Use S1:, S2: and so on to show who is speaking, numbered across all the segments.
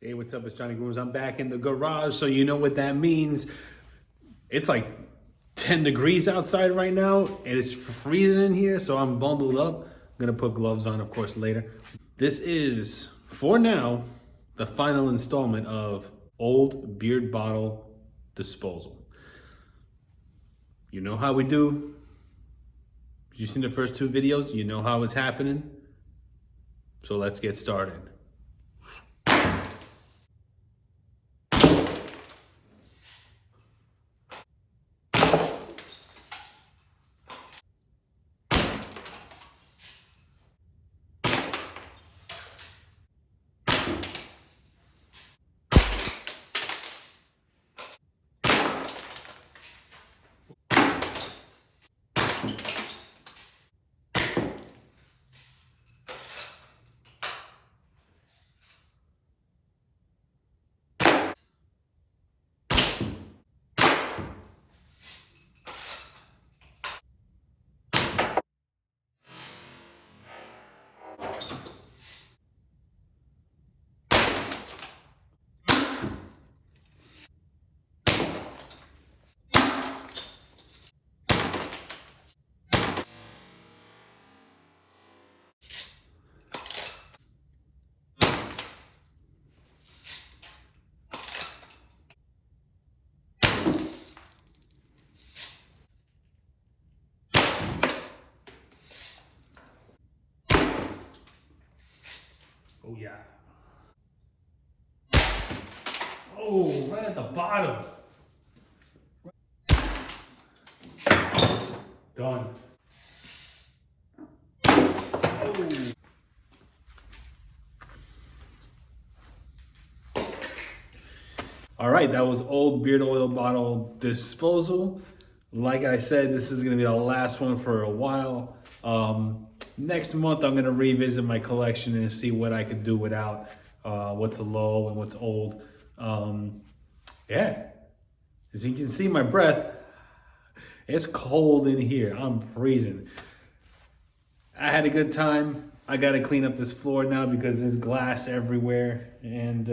S1: Hey, what's up? It's Johnny Grooms. I'm back in the garage, so you know what that means. It's like 10 degrees outside right now, and it's freezing in here, so I'm bundled up. I'm gonna put gloves on, of course, later. This is, for now, the final installment of old beard bottle disposal. You know how we do. You've seen the first two videos, you know how it's happening. So let's get started. Oh yeah. Oh, right at the bottom. Done. Oh. All right, that was old beard oil bottle disposal. Like I said, this is gonna be the last one for a while. Next month, I'm gonna revisit my collection and see what I could do without, what's low and what's old. Yeah, as you can see my breath, it's cold in here. I'm freezing. I had a good time. I gotta clean up this floor now because there's glass everywhere, and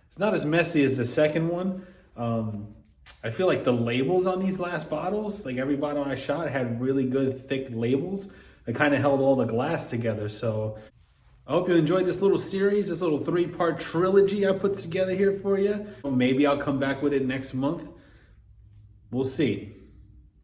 S1: it's not as messy as the second one. I feel like the labels on these last bottles, like every bottle I shot had really good thick labels that kind of held all the glass together. So I hope you enjoyed this little series, this little 3-part trilogy I put together here for you. Maybe I'll come back with it next month. We'll see.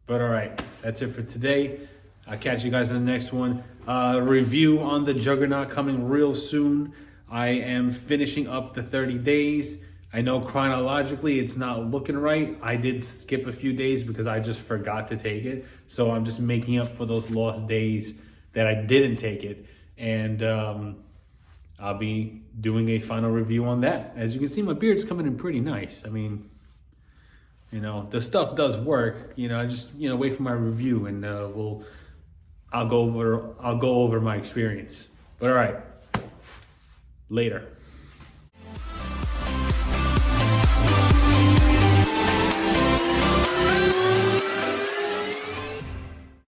S1: But all right, that's it for today. I'll catch you guys in the next one. Review on the Juggernaut coming real soon. I am finishing up the 30 days. I know chronologically it's not looking right. I did skip a few days because I just forgot to take it. So I'm just making up for those lost days that I didn't take it. And I'll be doing a final review on that. As you can see, my beard's coming in pretty nice. I mean, you know, the stuff does work. You know, I just, you know, wait for my review and I'll go over my experience. But all right, later.